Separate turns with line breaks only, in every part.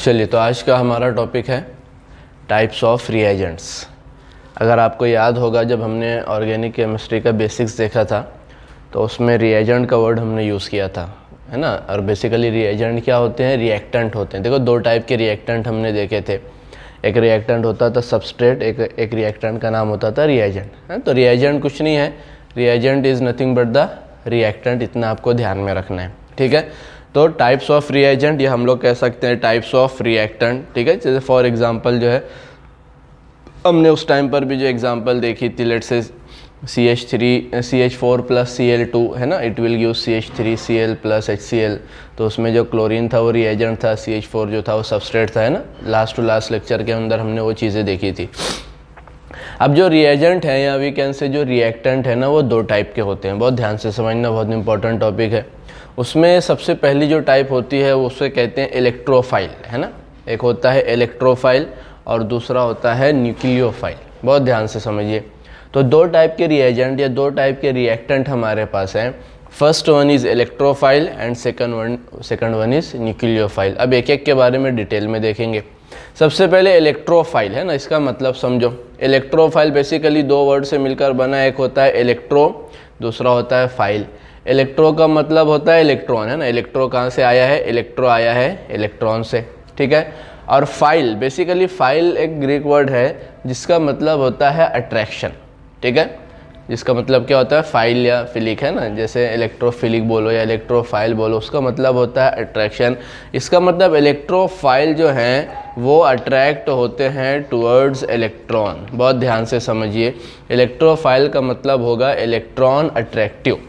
चलिए, तो आज का हमारा टॉपिक है टाइप्स ऑफ रिएजेंट्स। अगर आपको याद होगा, जब हमने ऑर्गेनिक केमिस्ट्री का बेसिक्स देखा था तो उसमें रिएजेंट का वर्ड हमने यूज़ किया था, है ना। और बेसिकली रिएजेंट क्या होते हैं? रिएक्टेंट होते हैं। देखो, दो टाइप के रिएक्टेंट हमने देखे थे। एक रिएक्टेंट होता था सबस्ट्रेट, एक रिएक्टेंट का नाम होता था रिएजेंट, है। तो रिएजेंट कुछ नहीं है, reagent is nothing but the reactant. इतना आपको ध्यान में रखना है, ठीक है। तो टाइप्स ऑफ रिएजेंट, ये हम लोग कह सकते हैं टाइप्स ऑफ रिएक्टेंट, ठीक है। जैसे फॉर एग्जांपल जो है, हमने उस टाइम पर भी जो एग्जांपल देखी थी, let's say CH4 plus Cl2, है ना, it will give CH3Cl plus HCl। तो उसमें जो क्लोरीन था वो रिएजेंट था, CH4 जो था वो सबस्ट्रेट था, है ना। लास्ट टू लास्ट लेक्चर के अंदर हमने वो चीज़ें देखी थी। अब जो रिएजेंट है या वी कैन से जो रिएक्टेंट है ना, वो दो टाइप के होते हैं। बहुत ध्यान से समझना, बहुत इंपॉर्टेंट टॉपिक है। उसमें सबसे पहली जो टाइप होती है उसे कहते हैं इलेक्ट्रोफाइल, है ना। एक होता है इलेक्ट्रोफाइल और दूसरा होता है न्यूक्लियोफाइल। बहुत ध्यान से समझिए। तो दो टाइप के रिएजेंट या दो टाइप के रिएक्टेंट हमारे पास हैं। First one is electrophile and second one is nucleophile. अब एक एक के बारे में डिटेल में देखेंगे। सबसे पहले इलेक्ट्रोफाइल, है ना, इसका मतलब समझो। इलेक्ट्रोफाइल बेसिकली दो वर्ड से मिलकर बना, एक होता है इलेक्ट्रो, दूसरा होता है फाइल। इलेक्ट्रो का मतलब होता है इलेक्ट्रॉन, है ना। इलेक्ट्रो कहाँ से आया है? इलेक्ट्रो आया है इलेक्ट्रॉन से, ठीक है। और फाइल, बेसिकली फाइल एक ग्रीक वर्ड है जिसका मतलब होता है अट्रैक्शन, ठीक है। जिसका मतलब क्या होता है? फाइल या फिलिक, है ना। जैसे इलेक्ट्रोफिलिक बोलो या इलेक्ट्रोफाइल बोलो, उसका मतलब होता है अट्रैक्शन। इसका मतलब इलेक्ट्रोफाइल जो हैं वो अट्रैक्ट होते हैं टुवर्ड्स इलेक्ट्रॉन। बहुत ध्यान से समझिए। इलेक्ट्रोफाइल का मतलब होगा इलेक्ट्रॉन अट्रैक्टिव।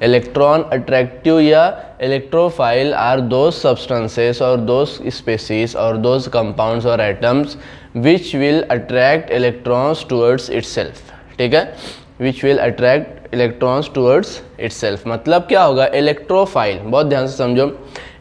इलेक्ट्रॉन अट्रैक्टिव या इलेक्ट्रोफाइल आर दोज सब्सटेंसेस और दोज स्पेसीज और दोज कंपाउंड्स और atoms which will attract electrons towards itself, ठीक है। Which will attract electrons towards itself मतलब क्या होगा? इलेक्ट्रोफाइल, बहुत ध्यान से समझो।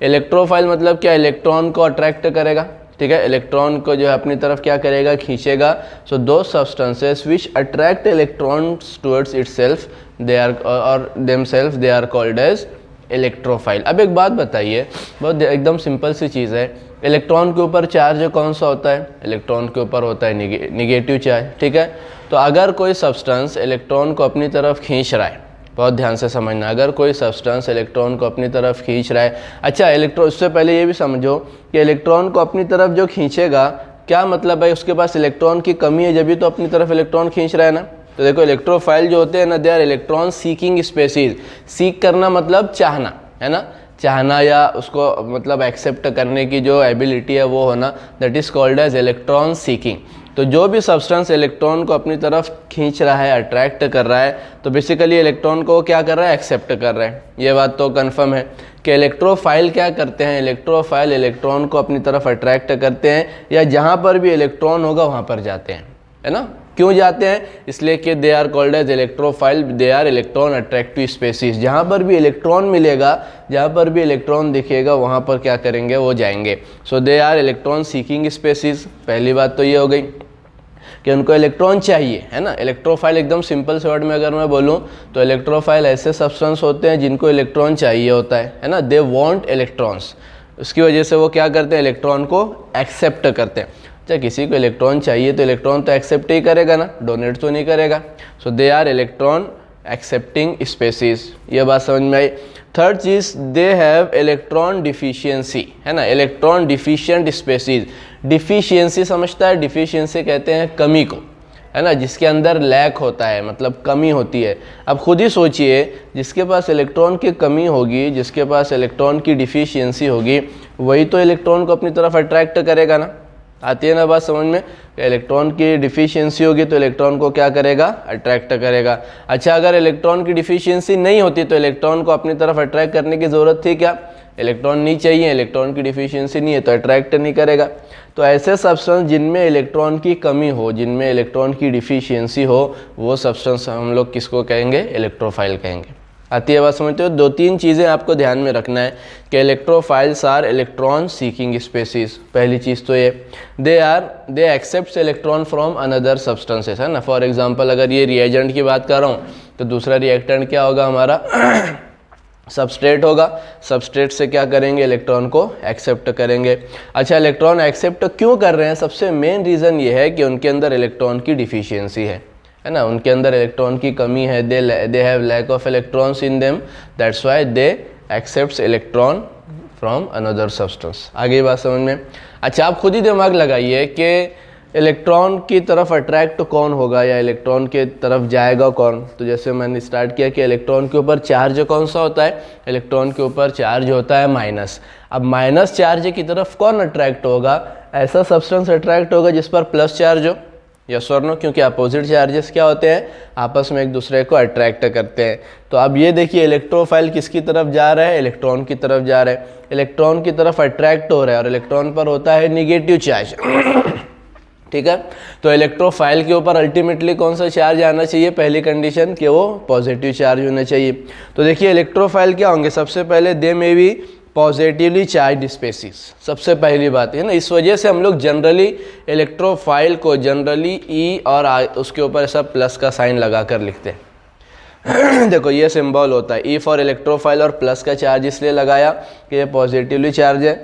इलेक्ट्रोफाइल मतलब क्या? इलेक्ट्रॉन को अट्रैक्ट करेगा, ठीक है। इलेक्ट्रॉन को जो है अपनी तरफ क्या करेगा? खींचेगा। So those substances which attract electrons towards itself they are और themselves they are called as electrophile. अब एक बात बताइए, बहुत एकदम सिंपल सी चीज़ है। इलेक्ट्रॉन के ऊपर चार्ज कौन सा होता है? इलेक्ट्रॉन के ऊपर होता है निगेटिव चार्ज, ठीक है। तो अगर कोई सब्सटेंस इलेक्ट्रॉन को अपनी तरफ खींच रहा है, बहुत ध्यान से समझना, अगर कोई सब्सटेंस इलेक्ट्रॉन को अपनी तरफ खींच रहा है, अच्छा इलेक्ट्रॉन, उससे पहले ये भी समझो कि इलेक्ट्रॉन को अपनी तरफ जो खींचेगा, क्या मतलब है? उसके पास इलेक्ट्रॉन की कमी है, जब भी तो अपनी तरफ इलेक्ट्रॉन खींच रहा है ना। तो देखो, इलेक्ट्रोफाइल जो होते हैं ना, they are electron seeking species. Seek करना मतलब चाहना, है ना। चाहना या उसको मतलब एक्सेप्ट करने की जो एबिलिटी है वो होना, that is called as electron seeking. तो जो भी सब्सटेंस इलेक्ट्रॉन को अपनी तरफ खींच रहा है, अट्रैक्ट कर रहा है, तो बेसिकली इलेक्ट्रॉन को क्या कर रहा है? एक्सेप्ट कर रहा है। ये बात तो कंफर्म है कि इलेक्ट्रोफाइल क्या करते हैं? इलेक्ट्रोफाइल इलेक्ट्रॉन को अपनी तरफ अट्रैक्ट करते हैं, या जहाँ पर भी इलेक्ट्रॉन होगा वहाँ पर जाते हैं, है ना। क्यों जाते हैं? इसलिए कि they are called as electrophile, they are electron attractive species. जहाँ पर भी इलेक्ट्रॉन मिलेगा, जहाँ पर भी इलेक्ट्रॉन दिखेगा, वहाँ पर क्या करेंगे? वो जाएंगे। So they are electron seeking species. पहली बात तो ये हो गई कि उनको इलेक्ट्रॉन चाहिए, है ना। इलेक्ट्रोफाइल एकदम सिंपल से वर्ड में अगर मैं बोलूँ तो इलेक्ट्रोफाइल ऐसे सब्सटेंस होते हैं जिनको इलेक्ट्रॉन चाहिए होता है ना। They want electrons. उसकी वजह से वो क्या करते हैं? इलेक्ट्रॉन को एक्सेप्ट करते हैं। अच्छा, किसी को इलेक्ट्रॉन चाहिए तो इलेक्ट्रॉन तो एक्सेप्ट ही करेगा ना, डोनेट तो नहीं करेगा। So they are electron accepting species. ये बात समझ में आई। थर्ड चीज, दे हैव इलेक्ट्रॉन डिफिशियंसी, है ना। Electron deficient species. डिफिशियंसी समझता है? डिफिशियंसी कहते हैं कमी को, है ना, जिसके अंदर लैक होता है, मतलब कमी होती है। अब खुद ही सोचिए, जिसके पास इलेक्ट्रॉन की कमी होगी, जिसके पास इलेक्ट्रॉन की डिफिशियंसी होगी, वही तो इलेक्ट्रॉन को अपनी तरफ अट्रैक्ट करेगा ना। आती है ना बात समझ में? इलेक्ट्रॉन की डिफिशियंसी होगी तो इलेक्ट्रॉन को क्या करेगा? अट्रैक्ट करेगा। अच्छा, अगर इलेक्ट्रॉन की डिफिशियंसी नहीं होती तो इलेक्ट्रॉन को अपनी तरफ अट्रैक्ट करने की ज़रूरत थी क्या? इलेक्ट्रॉन नहीं चाहिए, इलेक्ट्रॉन की डिफिशियंसी नहीं है तो अट्रैक्ट नहीं करेगा। तो ऐसे सब्सटेंस जिनमें इलेक्ट्रॉन की कमी हो, जिनमें इलेक्ट्रॉन की डिफिशियंसी हो, वो सब्सटेंस हम लोग किसको कहेंगे? इलेक्ट्रोफाइल कहेंगे। आती है बात समझते हो? दो तीन चीज़ें आपको ध्यान में रखना है कि electrophiles are electron seeking species. पहली चीज़ तो ये, they accept electron from another substances, है ना। फॉर एग्जांपल, अगर ये रिएजेंट की बात कर रहा हूँ तो दूसरा रिएक्टेंट क्या होगा हमारा? सबस्ट्रेट होगा, सबस्ट्रेट से क्या करेंगे, इलेक्ट्रॉन को एक्सेप्ट करेंगे। अच्छा, इलेक्ट्रॉन एक्सेप्ट क्यों कर रहे हैं? सबसे मेन रीज़न ये है कि उनके अंदर इलेक्ट्रॉन की डिफिशियंसी है ना, उनके अंदर इलेक्ट्रॉन की कमी है। They have lack of electrons in them, that's why they accepts electron from another substance. आगे बात समझ में? अच्छा, आप खुद ही दिमाग लगाइए कि इलेक्ट्रॉन की तरफ अट्रैक्ट कौन होगा या इलेक्ट्रॉन के तरफ जाएगा कौन। तो जैसे मैंने स्टार्ट किया कि इलेक्ट्रॉन के ऊपर चार्ज कौन सा होता है, इलेक्ट्रॉन के ऊपर चार्ज होता है माइनस। अब माइनस चार्ज की तरफ कौन अट्रैक्ट होगा? ऐसा सब्सटेंस अट्रैक्ट होगा जिस पर प्लस चार्ज हो, यस और नो, क्योंकि अपोजिट चार्जेस क्या होते हैं, आपस में एक दूसरे को अट्रैक्ट करते हैं। तो अब ये देखिए इलेक्ट्रोफाइल किसकी तरफ जा रहा है, इलेक्ट्रॉन की तरफ जा रहा है, इलेक्ट्रॉन की तरफ अट्रैक्ट हो रहा है और इलेक्ट्रॉन पर होता है निगेटिव चार्ज। ठीक है, तो इलेक्ट्रोफाइल के ऊपर अल्टीमेटली कौन सा चार्ज आना चाहिए? पहली कंडीशन कि वो पॉजिटिव चार्ज होना चाहिए। तो देखिए इलेक्ट्रोफाइल क्या होंगे, सबसे पहले दे में भी पॉजिटिवली चार्ज स्पेसीज, सबसे पहली बात है ना। इस वजह से हम लोग जनरली इलेक्ट्रोफाइल को जनरली ई और उसके ऊपर ऐसा प्लस का साइन लगा कर लिखते हैं। देखो ये सिंबल होता है, ई फॉर इलेक्ट्रोफाइल और प्लस का चार्ज इसलिए लगाया कि ये पॉजिटिवली चार्ज है।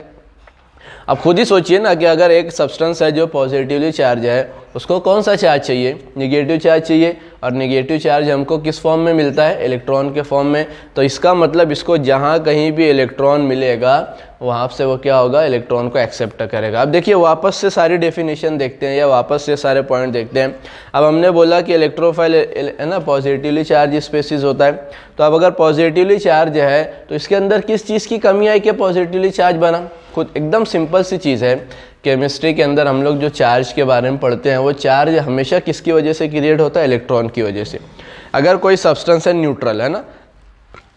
अब खुद ही सोचिए ना कि अगर एक सब्सटेंस है जो पॉजिटिवली चार्ज है, उसको कौन सा चार्ज चाहिए, निगेटिव चार्ज चाहिए, और निगेटिव चार्ज हमको किस फॉर्म में मिलता है, इलेक्ट्रॉन के फॉर्म में। तो इसका मतलब इसको जहाँ कहीं भी इलेक्ट्रॉन मिलेगा वहाँ से वो क्या होगा, इलेक्ट्रॉन को एक्सेप्ट करेगा। अब देखिए वापस से सारी डेफिनेशन देखते हैं या वापस से सारे पॉइंट देखते हैं। अब हमने बोला कि इलेक्ट्रोफाइल है ना पॉजिटिवली चार्ज स्पेसीज होता है। तो अब अगर पॉजिटिवली चार्ज है तो इसके अंदर किस चीज़ की कमी आई कि पॉजिटिवली चार्ज बना? खुद एकदम सिंपल सी चीज़ है, केमिस्ट्री के अंदर हम लोग जो चार्ज के बारे में पढ़ते हैं वो चार्ज हमेशा किसकी वजह से क्रिएट होता है, इलेक्ट्रॉन की वजह से। अगर कोई सब्सटेंस है न्यूट्रल है ना,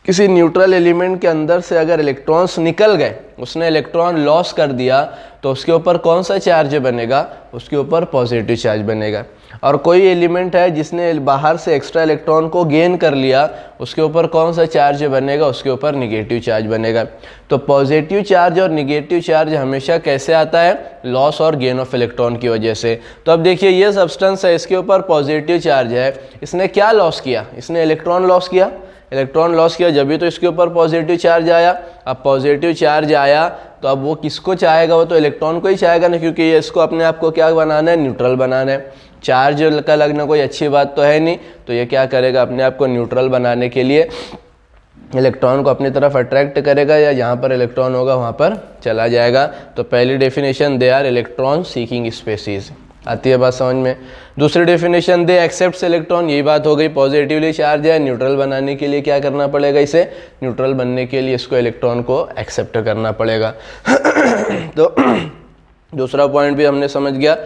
किसी न्यूट्रल एलिमेंट के अंदर से अगर इलेक्ट्रॉन्स निकल गए, उसने इलेक्ट्रॉन लॉस कर दिया, तो उसके ऊपर कौन सा चार्ज बनेगा, उसके ऊपर पॉजिटिव चार्ज बनेगा। और कोई एलिमेंट है जिसने बाहर से एक्स्ट्रा इलेक्ट्रॉन को गेन कर लिया, उसके ऊपर कौन सा चार्ज बनेगा, उसके ऊपर निगेटिव चार्ज बनेगा। तो पॉजिटिव चार्ज और निगेटिव चार्ज हमेशा कैसे आता है, लॉस और गेन ऑफ इलेक्ट्रॉन की वजह से। तो अब देखिए ये सब्सटेंस है, इसके ऊपर पॉजिटिव चार्ज है, इसने क्या लॉस किया, इसने इलेक्ट्रॉन लॉस किया, इलेक्ट्रॉन लॉस किया, जब भी तो इसके ऊपर पॉजिटिव चार्ज आया। अब पॉजिटिव चार्ज आया तो अब वो किसको चाहेगा, वो तो इलेक्ट्रॉन को ही चाहेगा ना, क्योंकि ये इसको अपने आप को क्या बनाना है, न्यूट्रल बनाना है। चार्ज का लगना कोई अच्छी बात तो है नहीं, तो ये क्या करेगा, अपने आप को न्यूट्रल बनाने के लिए इलेक्ट्रॉन को अपनी तरफ अट्रैक्ट करेगा, या जहाँ पर इलेक्ट्रॉन होगा वहाँ पर चला जाएगा। तो पहली definition, they are electron seeking species, आती है बात समझ में। दूसरी डेफिनेशन, दे एक्सेप्ट्स इलेक्ट्रॉन, यही बात हो गई, पॉजिटिवली चार्ज है, न्यूट्रल बनाने के लिए क्या करना पड़ेगा, इसे न्यूट्रल बनने के लिए इसको इलेक्ट्रॉन को एक्सेप्ट करना पड़ेगा। तो दूसरा पॉइंट भी हमने समझ गया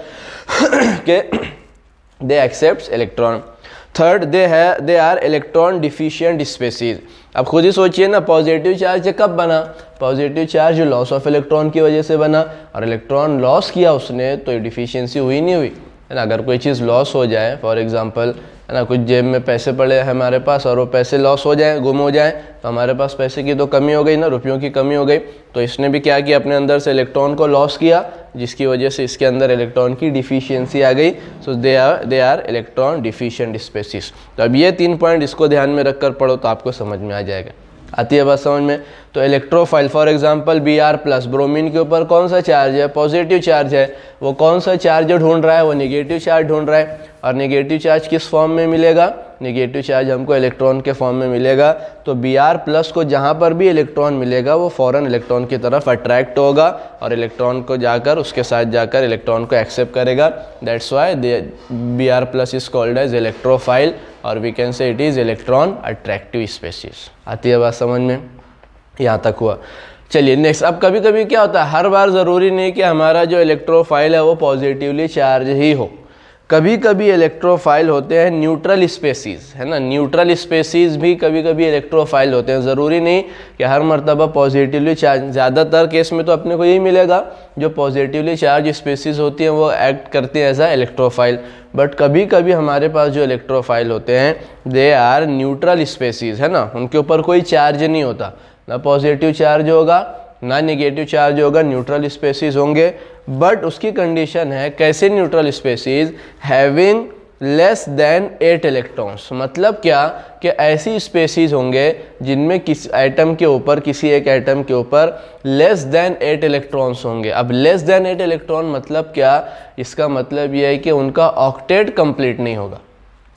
कि they accepts electron. Third, they are electron deficient species. अब खुद ही सोचिए ना, पॉजिटिव चार्ज कब बना, positive charge loss of electron की वजह से बना, और इलेक्ट्रॉन लॉस किया उसने तो डिफिशियंसी हुई नहीं हुई, है ना। अगर कोई चीज़ लॉस हो जाए, फॉर एग्जांपल है ना, कुछ जेब में पैसे पड़े हैं हमारे पास और वो पैसे लॉस हो जाए, गुम हो जाए, तो हमारे पास पैसे की तो कमी हो गई ना, रुपयों की कमी हो गई। तो इसने भी क्या किया, अपने अंदर से इलेक्ट्रॉन को लॉस किया, जिसकी वजह से इसके अंदर इलेक्ट्रॉन की डिफिशियंसी आ गई। So they are electron deficient species. तो अब ये 3 पॉइंट इसको ध्यान में रखकर पढ़ो तो आपको समझ में आ जाएगा। आती है बात समझ में। तो electrophile for example Br+, bromine के ऊपर कौन सा चार्ज है, पॉजिटिव चार्ज है, वो कौन सा चार्ज ढूंढ रहा है, वो निगेटिव चार्ज ढूंढ रहा है। और निगेटिव चार्ज किस फॉर्म में मिलेगा, निगेटिव चार्ज हमको इलेक्ट्रॉन के फॉर्म में मिलेगा। तो Br+ को जहाँ पर भी इलेक्ट्रॉन मिलेगा वो फ़ौरन इलेक्ट्रॉन की तरफ अट्रैक्ट होगा और इलेक्ट्रॉन को जाकर उसके साथ जाकर इलेक्ट्रॉन को एक्सेप्ट करेगा। That's why Br+ is called as electrophile, और we can say it is electron attractive species. आती है बात समझ में, यहाँ तक हुआ। चलिए नेक्स्ट। अब कभी कभी क्या होता है, हर बार ज़रूरी नहीं कि हमारा जो इलेक्ट्रोफाइल है वो पॉजिटिवली चार्ज ही हो, कभी कभी इलेक्ट्रोफाइल होते हैं न्यूट्रल स्पेसीज, है ना। न्यूट्रल स्पेसीज भी कभी कभी इलेक्ट्रोफाइल होते हैं, ज़रूरी नहीं कि हर मर्तबा पॉजिटिवली चार्ज। ज़्यादातर केस में तो अपने को यही मिलेगा, जो पॉजिटिवली चार्ज स्पेसीज होती हैं वो एक्ट करती हैं एज अ इलेक्ट्रोफाइल। बट कभी कभी हमारे पास जो इलेक्ट्रोफाइल होते हैं दे आर न्यूट्रल स्पेसीज, है ना, उनके ऊपर कोई चार्ज नहीं होता, ना पॉजिटिव चार्ज होगा ना निगेटिव चार्ज होगा, न्यूट्रल स्पेसीज होंगे। बट उसकी कंडीशन है, कैसे neutral species, having less than 8 electrons. मतलब क्या कि ऐसी स्पेसीज होंगे जिनमें किसी एटम के ऊपर, किसी एक एटम के ऊपर लेस देन 8 इलेक्ट्रॉन्स होंगे। अब लेस देन 8 इलेक्ट्रॉन मतलब क्या, इसका मतलब यह है कि उनका ऑक्टेट कंप्लीट नहीं होगा।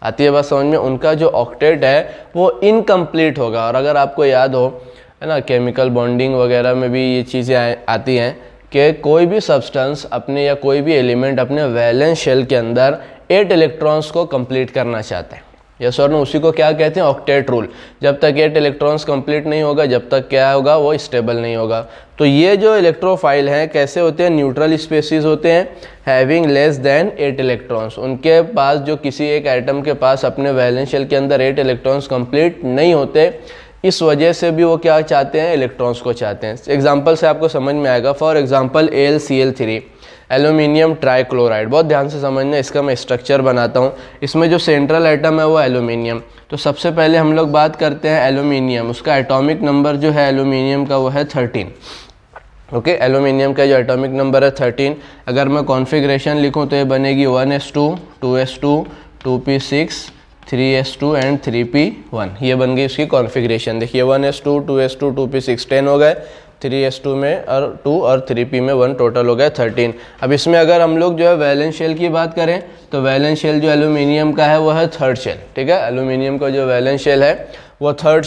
आती है बात समझ में? उनका जो ऑक्टेट है वो इनकम्प्लीट होगा। और अगर आपको याद हो, है ना, केमिकल बॉन्डिंग वगैरह में भी ये चीज़ें आती हैं कि कोई भी सब्सटेंस अपने या कोई भी एलिमेंट अपने वैलेंस शेल के अंदर 8 इलेक्ट्रॉन्स को कंप्लीट करना चाहते हैं। यस और नो, उसी को क्या कहते हैं, ऑक्टेट रूल। जब तक 8 इलेक्ट्रॉन्स कंप्लीट नहीं होगा, जब तक क्या होगा, वो स्टेबल नहीं होगा। तो ये जो इलेक्ट्रोफाइल हैं कैसे होते हैं, न्यूट्रल स्पेसीज होते हैं, हैविंग लेस देन 8 इलेक्ट्रॉन्स। उनके पास, जो किसी एक एटम के पास अपने वैलेंस शेल के अंदर 8 इलेक्ट्रॉन्स कंप्लीट नहीं होते, इस वजह से भी वो क्या चाहते हैं, इलेक्ट्रॉन्स को चाहते हैं। एग्जाम्पल से आपको समझ में आएगा। For example AlCl3, aluminium trichloride. बहुत ध्यान से समझना, इसका मैं स्ट्रक्चर बनाता हूँ। इसमें जो सेंट्रल एटम है वो एल्यूमिनियम। तो सबसे पहले हम लोग बात करते हैं एल्यूमिनियम। उसका एटॉमिक नंबर जो है एल्यूमिनियम का वो है 13। ओके, एल्यूमिनियम का जो एटॉमिक नंबर है 13। अगर मैं कॉन्फ़िगरेशन लिखूँ तो ये बनेगी 1s2, 2s2, 2p6, 3s2 and 3p1। ये बन गई उसकी कॉन्फ़िगरेशन। देखिए 1s2, 2s2, 2p6 10 हो गए, 3s2 में और 2 और 3p में 1, टोटल हो गया 13। अब इसमें अगर हम लोग जो है वैलेंस शेल की बात करें तो वैलेंस शेल जो एल्यूमिनियम का है वो है थर्ड शेल। ठीक है, एल्यूमिनियम का जो वैलेंस शेल है वो थर्ड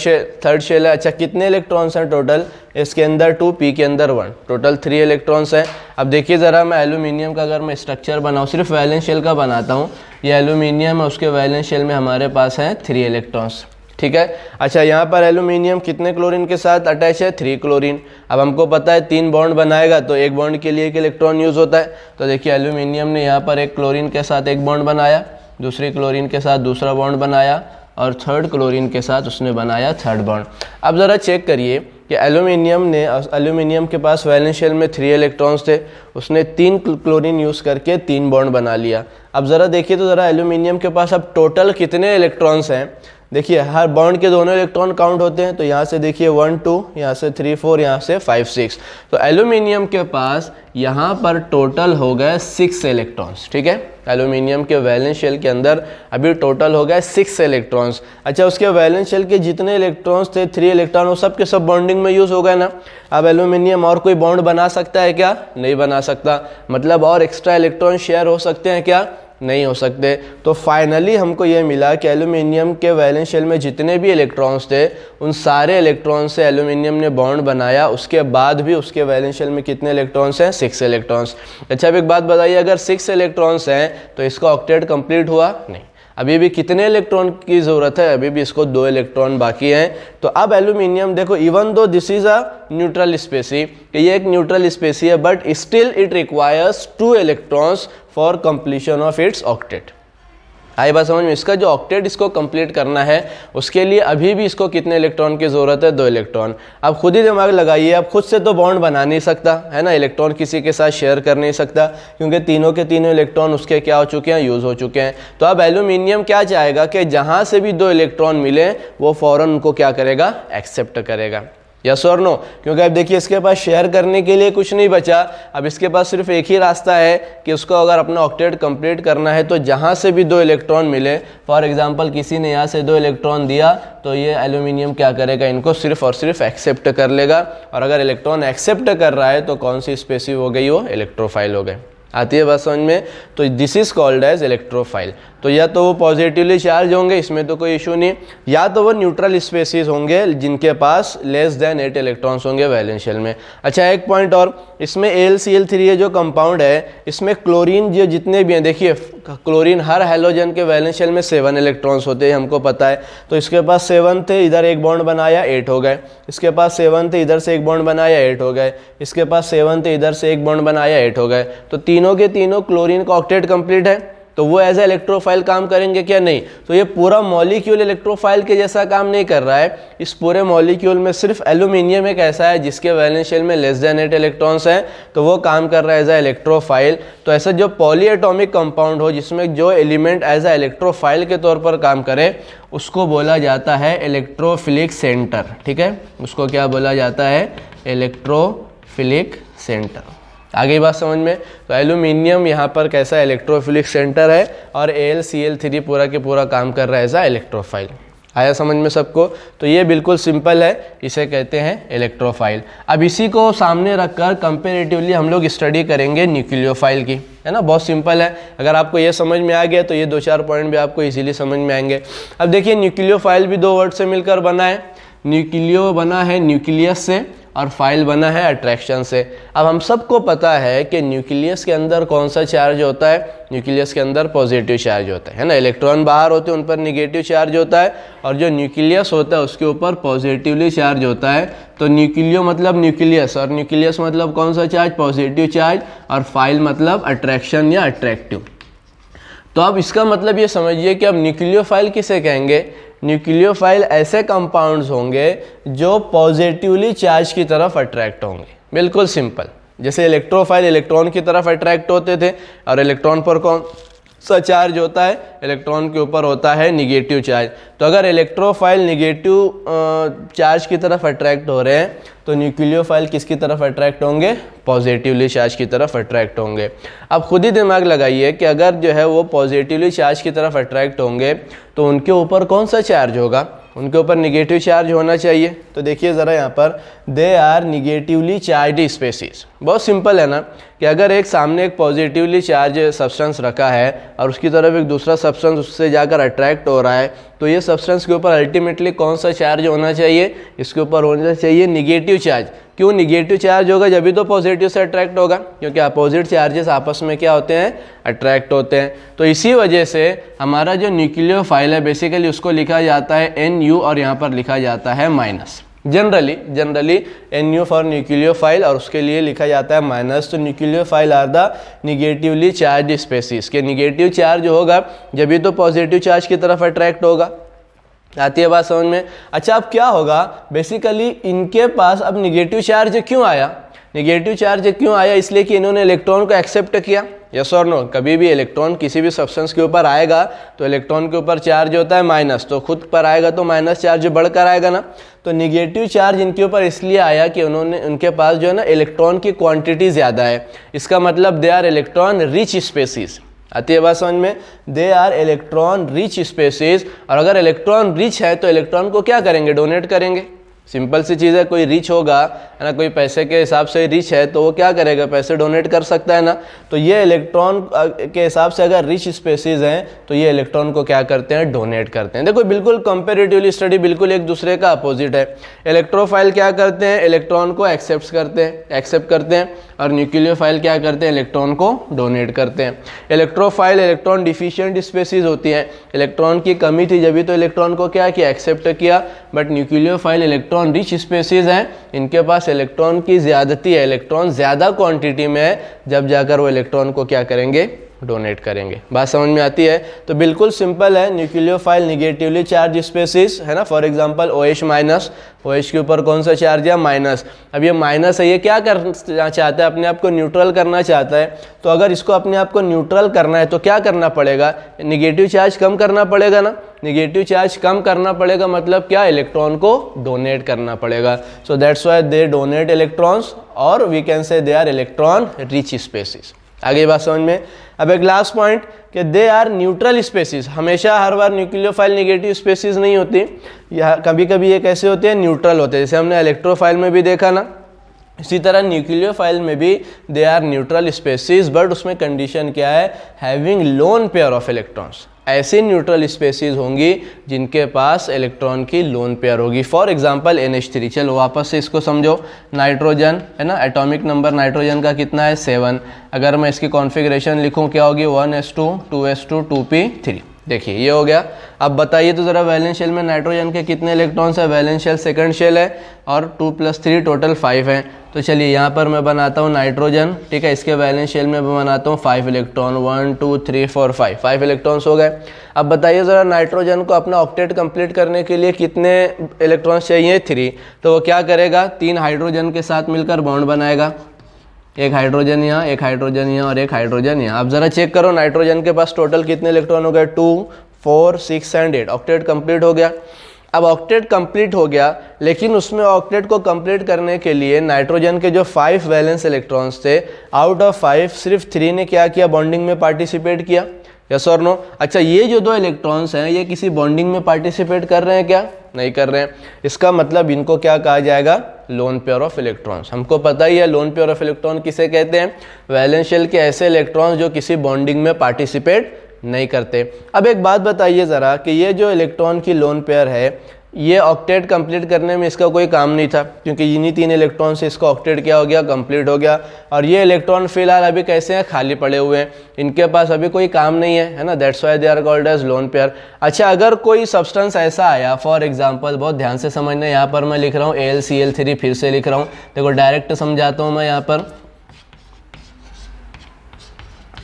शेल है। अच्छा, कितने इलेक्ट्रॉन्स हैं टोटल? इसके अंदर 2, p के अंदर 1, टोटल 3 इलेक्ट्रॉन्स हैं। अब देखिए ज़रा, मैं एल्यूमिनियम का अगर मैं स्ट्रक्चर बनाऊँ, सिर्फ वैलेंस शेल का बनाता हूँ। ये एल्यूमिनियम है, उसके वैलेंस शेल में हमारे पास हैं 3 इलेक्ट्रॉन्स। ठीक है। अच्छा, यहाँ पर एल्यूमिनियम कितने क्लोरीन के साथ अटैच है? 3 क्लोरीन। अब हमको पता है 3 बॉन्ड बनाएगा तो एक बॉन्ड के लिए एक इलेक्ट्रॉन यूज़ होता है। तो देखिए एल्यूमिनियम ने यहाँ पर एक क्लोरीन के साथ एक बॉन्ड बनाया, दूसरी क्लोरीन के साथ दूसरा बॉन्ड बनाया, और थर्ड क्लोरीन के साथ उसने बनाया थर्ड बॉन्ड। अब ज़रा चेक करिए कि एल्यूमिनियम के पास वैलेंस शेल में 3 इलेक्ट्रॉन्स थे, उसने 3 क्लोरीन यूज़ करके 3 बॉन्ड बना लिया। अब ज़रा देखिए तो ज़रा एल्यूमिनियम के पास अब टोटल कितने इलेक्ट्रॉन्स हैं। देखिए हर बॉन्ड के दोनों इलेक्ट्रॉन काउंट होते हैं, तो यहाँ से देखिए 1 2, यहाँ से 3 4, यहाँ से 5 6। तो एल्यूमिनियम के पास यहाँ पर टोटल हो गए 6 इलेक्ट्रॉन्स। ठीक है, एल्यूमिनियम के वैलेंस शेल के अंदर अभी टोटल हो गए 6 इलेक्ट्रॉन्स। अच्छा, उसके वैलेंस शेल के जितने इलेक्ट्रॉन्स थे 3 इलेक्ट्रॉन, वो सब के सब बॉन्डिंग में यूज़ हो गए ना। अब एल्यूमिनियम और कोई बॉन्ड बना सकता है क्या? नहीं बना सकता। मतलब और एक्स्ट्रा इलेक्ट्रॉन शेयर हो सकते हैं क्या? नहीं हो सकते। तो फाइनली हमको ये मिला कि एल्यूमिनियम के वैलेंस शेल में जितने भी इलेक्ट्रॉन्स थे उन सारे इलेक्ट्रॉन्स से एल्यूमिनियम ने बॉन्ड बनाया। उसके बाद भी उसके वैलेंस शेल में कितने इलेक्ट्रॉन्स हैं? 6 इलेक्ट्रॉन्स। अच्छा, अब एक बात बताइए, अगर 6 इलेक्ट्रॉन्स हैं तो इसका ऑक्टेट कंप्लीट हुआ? नहीं, अभी भी कितने इलेक्ट्रॉन की ज़रूरत है? अभी भी इसको 2 इलेक्ट्रॉन बाकी हैं। तो अब एल्यूमिनियम देखो, even though this is a neutral specie, ये एक न्यूट्रल स्पेसी है, but still it requires 2 electrons for completion of its octet. आई बात समझ में? इसका जो ऑक्टेट इसको कंप्लीट करना है उसके लिए अभी भी इसको कितने इलेक्ट्रॉन की ज़रूरत है? 2 इलेक्ट्रॉन। अब खुद ही दिमाग लगाइए, अब खुद से तो बॉन्ड बना नहीं सकता है ना, इलेक्ट्रॉन किसी के साथ शेयर कर नहीं सकता, क्योंकि तीनों के तीनों इलेक्ट्रॉन उसके क्या हो चुके हैं? यूज़ हो चुके हैं। तो अब एल्यूमिनियम क्या चाहेगा कि जहाँ से भी 2 इलेक्ट्रॉन मिले वो फ़ौरन उनको क्या करेगा? एक्सेप्ट करेगा। यस और नो? क्योंकि अब देखिए इसके पास शेयर करने के लिए कुछ नहीं बचा। अब इसके पास सिर्फ एक ही रास्ता है कि उसको अगर अपना ऑक्टेट कंप्लीट करना है तो जहाँ से भी 2 इलेक्ट्रॉन मिले, फॉर एग्जांपल किसी ने यहाँ से 2 इलेक्ट्रॉन दिया तो ये एल्यूमिनियम क्या करेगा? इनको सिर्फ और सिर्फ एक्सेप्ट कर लेगा। और अगर इलेक्ट्रॉन एक्सेप्ट कर रहा है तो कौन सी स्पेसी हो गई? वो इलेक्ट्रोफाइल हो गए। आती है बात समझ में? तो this is called as electrophile. तो या तो वो पॉजिटिवली चार्ज होंगे, इसमें तो कोई इशू नहीं, या तो वो न्यूट्रल स्पेसीज होंगे जिनके पास लेस देन 8 इलेक्ट्रॉन्स होंगे वैलेंस शेल में। अच्छा, एक पॉइंट और, इसमें AlCl3 ये जो कंपाउंड है इसमें क्लोरीन जो जितने भी हैं, देखिए क्लोरीन हर हैलोजन के वैलेंस शेल में 7 इलेक्ट्रॉन्स होते हैं, हमको पता है। तो इसके पास 7 थे, इधर एक बॉन्ड बनाया 8 हो गए। इसके पास 7 थे, इधर से एक बॉन्ड बनाया 8 हो गए। इसके पास 7 थे, इधर से एक बॉन्ड बनाया 8 हो गए। तो तीनों के तीनों क्लोरीन का ऑक्टेट कंप्लीट है, तो वो एज ए इलेक्ट्रोफाइल काम करेंगे क्या? नहीं। तो ये पूरा मॉलिक्यूल इलेक्ट्रोफाइल के जैसा काम नहीं कर रहा है। इस पूरे मॉलिक्यूल में सिर्फ एल्यूमिनियम एक ऐसा है जिसके वैलेंस शेल में लेस देन 8 इलेक्ट्रॉन्स हैं, तो वो काम कर रहा है एज ए इलेक्ट्रोफाइल। तो ऐसा जो पॉलीएटॉमिक कंपाउंड हो जिसमें जो एलिमेंट एज ए इलेक्ट्रोफाइल के तौर पर काम करे उसको बोला जाता है इलेक्ट्रोफिलिक सेंटर। ठीक है, उसको क्या बोला जाता है? Electrophilic centre. आगे बात समझ में। तो एल्यूमिनियम यहाँ पर कैसा इलेक्ट्रोफिलिक सेंटर है और AlCl3 पूरा के पूरा काम कर रहा है एज अ इलेक्ट्रोफाइल। आया समझ में सबको। तो ये बिल्कुल सिंपल है, इसे कहते हैं इलेक्ट्रोफाइल। अब इसी को सामने रखकर कंपेरेटिवली हम लोग स्टडी करेंगे न्यूक्लियोफाइल की, है ना। बहुत सिंपल है, अगर आपको ये समझ में आ गया तो ये 2-4 पॉइंट भी आपको इजीली समझ में आएंगे। अब देखिए न्यूक्लियोफाइल भी 2 वर्ड से मिलकर बना है। न्यूक्लियो बना है न्यूक्लियस से और फाइल बना है अट्रैक्शन से। अब हम सबको पता है कि न्यूक्लियस के अंदर कौन सा चार्ज होता है, न्यूक्लियस के अंदर पॉजिटिव चार्ज होता है ना। इलेक्ट्रॉन बाहर होते हैं उन पर निगेटिव चार्ज होता है और जो न्यूक्लियस होता है उसके ऊपर पॉजिटिवली चार्ज होता है। तो न्यूक्लियो मतलब न्यूक्लियस और न्यूक्लियस मतलब कौन सा चार्ज, पॉजिटिव चार्ज, और फाइल मतलब अट्रैक्शन या अट्रैक्टिव। तो अब इसका मतलब ये समझिए कि अब न्यूक्लियोफाइल किसे कहेंगे, न्यूक्लियोफाइल ऐसे कंपाउंड्स होंगे जो पॉजिटिवली चार्ज की तरफ अट्रैक्ट होंगे। बिल्कुल सिंपल, जैसे इलेक्ट्रोफाइल इलेक्ट्रॉन की तरफ अट्रैक्ट होते थे और इलेक्ट्रॉन पर कौन सा चार्ज होता है, इलेक्ट्रॉन के ऊपर होता है निगेटिव चार्ज। तो अगर इलेक्ट्रोफाइल निगेटिव चार्ज की तरफ अट्रैक्ट हो रहे हैं तो न्यूक्लियोफाइल किसकी तरफ अट्रैक्ट होंगे, पॉजिटिवली चार्ज की तरफ अट्रैक्ट होंगे। अब खुद ही दिमाग लगाइए कि अगर जो है वो पॉजिटिवली चार्ज की तरफ अट्रैक्ट होंगे तो उनके ऊपर कौन सा चार्ज होगा, उनके ऊपर निगेटिव चार्ज होना चाहिए। तो देखिए ज़रा यहाँ पर, they are negatively charge species. बहुत सिंपल है ना कि अगर एक सामने एक पॉजिटिवली चार्ज सब्सटेंस रखा है और उसकी तरफ एक दूसरा सब्सटेंस उससे जाकर अट्रैक्ट हो रहा है, तो ये सब्सटेंस के ऊपर अल्टीमेटली कौन सा चार्ज होना चाहिए, इसके ऊपर होना चाहिए निगेटिव चार्ज। क्यों निगेटिव चार्ज होगा, जब भी तो पॉजिटिव से अट्रैक्ट होगा, क्योंकि अपोजिट चार्जेस आपस में क्या होते हैं, अट्रैक्ट होते हैं। तो इसी वजह से हमारा जो न्यूक्लियोफाइल है बेसिकली उसको लिखा जाता है NU और यहाँ पर लिखा जाता है minus. Generally NU for nucleophile और उसके लिए लिखा जाता है माइनस। तो nucleophile are the negatively charge species के निगेटिव चार्ज होगा जब भी तो पॉजिटिव चार्ज की तरफ अट्रैक्ट होगा। आती है बात समझ में। अच्छा अब क्या होगा, बेसिकली इनके पास अब निगेटिव चार्ज क्यों आया, निगेटिव चार्ज क्यों आया, इसलिए कि इन्होंने इलेक्ट्रॉन को एक्सेप्ट किया। यस और नो, कभी भी इलेक्ट्रॉन किसी भी सब्सटेंस के ऊपर आएगा तो इलेक्ट्रॉन के ऊपर चार्ज होता है माइनस, तो खुद पर आएगा तो माइनस चार्ज बढ़कर आएगा ना। तो निगेटिव चार्ज इनके ऊपर इसलिए आया कि उनके पास जो है ना इलेक्ट्रॉन की क्वांटिटी ज़्यादा है। इसका मतलब they are electron rich species. आती है बात समझ में, they are electron rich species. और अगर इलेक्ट्रॉन रिच है तो इलेक्ट्रॉन को क्या करेंगे, डोनेट करेंगे। सिंपल सी चीज़ है, कोई रिच होगा है ना, कोई पैसे के हिसाब से रिच है तो वो क्या करेगा, पैसे डोनेट कर सकता है ना। तो ये इलेक्ट्रॉन के हिसाब से अगर रिच स्पेसीज हैं तो ये इलेक्ट्रॉन को क्या करते हैं, डोनेट करते हैं। देखो बिल्कुल कंपेरेटिवली स्टडी बिल्कुल एक दूसरे का अपोजिट है। इलेक्ट्रोफाइल क्या करते हैं, इलेक्ट्रॉन को एक्सेप्ट करते हैं और न्यूक्लियोफाइल क्या करते हैं, इलेक्ट्रॉन को डोनेट करते हैं। इलेक्ट्रोफाइल इलेक्ट्रॉन डिफिशिएंट स्पेसीज होती हैं, इलेक्ट्रॉन की कमी थी जब भी तो इलेक्ट्रॉन को क्या किया, एक्सेप्ट किया। But nucleophile electron rich species हैं, इनके पास इलेक्ट्रॉन की ज़्यादती है, इलेक्ट्रॉन ज़्यादा क्वांटिटी में है, जब जाकर वो इलेक्ट्रॉन को क्या करेंगे, डोनेट करेंगे। बात समझ में आती है। तो बिल्कुल सिंपल है, न्यूक्लियोफाइल निगेटिवली चार्ज स्पेसीज है ना। For example OH minus, OH के ऊपर कौन सा चार्ज है, माइनस। अब ये माइनस है, ये क्या करना चाहता है, अपने आप को न्यूट्रल करना चाहता है। तो अगर इसको अपने आप को न्यूट्रल करना है तो क्या करना पड़ेगा, निगेटिव चार्ज कम करना पड़ेगा ना। निगेटिव चार्ज कम करना पड़ेगा मतलब क्या, इलेक्ट्रॉन को डोनेट करना पड़ेगा। So that's why they donate electrons और we can say they are electron rich species. आगे बात समझ में। अब एक लास्ट पॉइंट कि दे आर न्यूट्रल स्पेसीज। हमेशा हर बार न्यूक्लियोफाइल निगेटिव स्पेसीज नहीं होती, या कभी कभी ये कैसे होते हैं, न्यूट्रल होते हैं, जैसे हमने इलेक्ट्रोफाइल में भी देखा ना। इसी तरह न्यूक्लियोफाइल में भी they are neutral species, but उसमें कंडीशन क्या है, having lone pair of electrons. ऐसी न्यूट्रल स्पेसीज होंगी जिनके पास इलेक्ट्रॉन की लोन पेयर होगी। For example NH3। चलो वापस से इसको समझो, नाइट्रोजन है ना, एटॉमिक नंबर नाइट्रोजन का कितना है, 7। अगर मैं इसकी कॉन्फ़िगरेशन लिखूं क्या होगी, 1s2 2s2 2p3। देखिए ये हो गया। अब बताइए तो ज़रा वैलेंस शेल में नाइट्रोजन के कितने इलेक्ट्रॉन्स है, वैलेंस शेल सेकंड शेल है और 2 + 3 टोटल 5 हैं। तो चलिए यहाँ पर मैं बनाता हूँ नाइट्रोजन, ठीक है, इसके वैलेंस शेल में मैं बनाता हूँ 5 इलेक्ट्रॉन, 1 2 3 4 5 इलेक्ट्रॉन्स हो गए। अब बताइए ज़रा नाइट्रोजन को अपना ऑक्टेट कंप्लीट करने के लिए कितने इलेक्ट्रॉन्स चाहिए, 3। तो वो क्या करेगा, 3 हाइड्रोजन के साथ मिलकर बॉन्ड बनाएगा, एक हाइड्रोजन यहाँ, एक हाइड्रोजन यहाँ और एक हाइड्रोजन यहाँ। अब ज़रा चेक करो नाइट्रोजन के पास टोटल कितने इलेक्ट्रॉन हो गए, 2 4 6 एंड 8, ऑक्टेट कंप्लीट हो गया। अब ऑक्टेट कंप्लीट हो गया, लेकिन उसमें ऑक्टेट को कंप्लीट करने के लिए नाइट्रोजन के जो 5 वैलेंस इलेक्ट्रॉन्स थे, आउट ऑफ 5 सिर्फ 3 ने क्या किया, बॉन्डिंग में पार्टिसिपेट किया, यस और नो। अच्छा, ये जो 2 इलेक्ट्रॉन्स हैं ये किसी बॉन्डिंग में पार्टिसिपेट कर रहे हैं क्या? नहीं कर रहे हैं। इसका मतलब इनको क्या कहा जाएगा, लोन पेयर ऑफ इलेक्ट्रॉन्स। हमको पता ही है लोन पेयर ऑफ इलेक्ट्रॉन किसे कहते हैं, वैलेंस शेल के ऐसे इलेक्ट्रॉन्स जो किसी बॉन्डिंग में पार्टिसिपेट नहीं करते। अब एक बात बताइए ज़रा कि ये जो इलेक्ट्रॉन की लोन पेयर है, ये ऑक्टेट कंप्लीट करने में इसका कोई काम नहीं था, क्योंकि इन्हीं 3 इलेक्ट्रॉन से इसका ऑक्टेट क्या हो गया, कंप्लीट हो गया। और ये इलेक्ट्रॉन फिलहाल अभी कैसे हैं, खाली पड़े हुए हैं, इनके पास अभी कोई काम नहीं है ना, that's why they are called as lone pair. अच्छा, अगर कोई सब्सटेंस ऐसा आया, फॉर एग्जांपल, बहुत ध्यान से समझना, यहाँ पर मैं लिख रहा हूँ AlCl3, फिर से लिख रहा हूँ, देखो डायरेक्ट समझाता हूँ मैं। यहाँ पर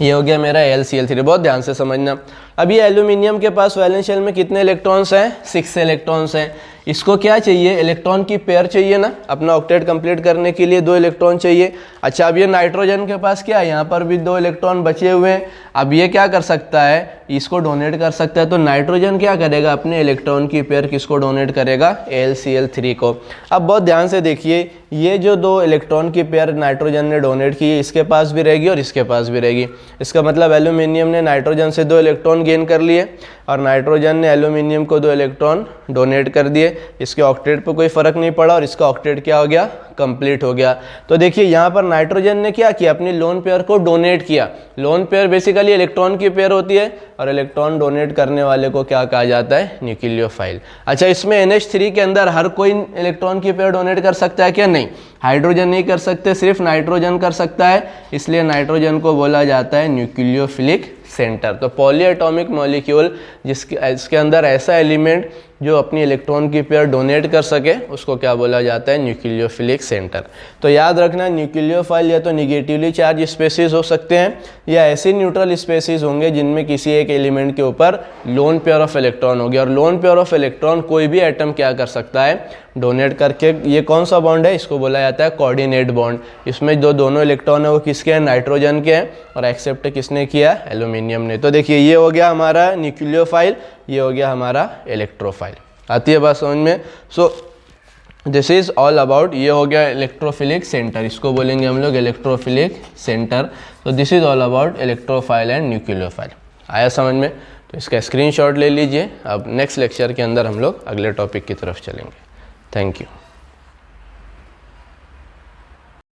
ये हो गया मेरा AlCl3, बहुत ध्यान से समझना। अब ये एल्यूमिनियम के पास वैलेंस शेल में कितने इलेक्ट्रॉन्स हैं, 6 इलेक्ट्रॉन्स हैं। इसको क्या चाहिए, इलेक्ट्रॉन की पेयर चाहिए ना, अपना ऑक्टेट कंप्लीट करने के लिए 2 इलेक्ट्रॉन चाहिए। अच्छा, अब ये नाइट्रोजन के पास क्या है, यहाँ पर भी 2 इलेक्ट्रॉन बचे हुए हैं। अब ये क्या कर सकता है, इसको डोनेट कर सकता है। तो नाइट्रोजन क्या करेगा, अपने इलेक्ट्रॉन की पेयर किसको डोनेट करेगा, AlCl3 को। अब बहुत ध्यान से देखिए, ये जो 2 इलेक्ट्रॉन की पेयर नाइट्रोजन ने डोनेट की है, इसके पास भी रहेगी और इसके पास भी रहेगी। इसका मतलब एल्यूमिनियम ने नाइट्रोजन से 2 इलेक्ट्रॉन गेन कर लिए और नाइट्रोजन ने एल्यूमिनियम को 2 इलेक्ट्रॉन डोनेट कर दिए। इसके ऑक्टेट पे कोई फर्क नहीं पड़ा और इसका ऑक्टेट क्या हो गया, कंप्लीट हो गया। तो देखिए यहाँ पर नाइट्रोजन ने क्या किया, अपनी लोन पेयर को डोनेट किया। लोन पेयर बेसिकली इलेक्ट्रॉन की पेयर होती है और इलेक्ट्रॉन डोनेट करने वाले को क्या कहा जाता है, न्यूक्लियोफाइल। अच्छा, इसमें NH3 के अंदर हर कोई इलेक्ट्रॉन की पेयर डोनेट कर सकता है क्या? नहीं, हाइड्रोजन नहीं कर सकते, सिर्फ नाइट्रोजन कर सकता है, इसलिए नाइट्रोजन को बोला जाता है न्यूक्लियोफिलिक सेंटर। तो पॉलीएटॉमिक मॉलिक्यूल इसके अंदर ऐसा एलिमेंट जो अपनी इलेक्ट्रॉन की पेयर डोनेट कर सके, उसको क्या बोला जाता है, न्यूक्लियोफिलिक सेंटर। तो याद रखना, न्यूक्लियोफाइल या तो निगेटिवली चार्ज स्पेसीज हो सकते हैं या ऐसे न्यूट्रल स्पेसीज होंगे जिनमें किसी एक एलिमेंट के ऊपर लोन पेयर ऑफ इलेक्ट्रॉन होगी। और लोन पेयर ऑफ इलेक्ट्रॉन कोई भी एटम क्या कर सकता है, डोनेट करके। ये कौन सा बॉन्ड है, इसको बोला जाता है कोऑर्डिनेट बॉन्ड। इसमें जो दोनों इलेक्ट्रॉन है वो किसके हैं, नाइट्रोजन के हैं, और एक्सेप्ट किसने किया, एल्यूमिनियम ने। तो देखिए ये हो गया हमारा न्यूक्लियोफाइल, ये हो गया हमारा इलेक्ट्रोफाइल। आती है बात समझ में? So this is all about, ये हो गया इलेक्ट्रोफिलिक सेंटर, इसको बोलेंगे हम लोग इलेक्ट्रोफिलिक सेंटर। तो this is all about electrophile and nucleophile. आया समझ में? तो इसका स्क्रीनशॉट ले लीजिए। अब नेक्स्ट लेक्चर के अंदर हम लोग अगले टॉपिक की तरफ चलेंगे। Thank you.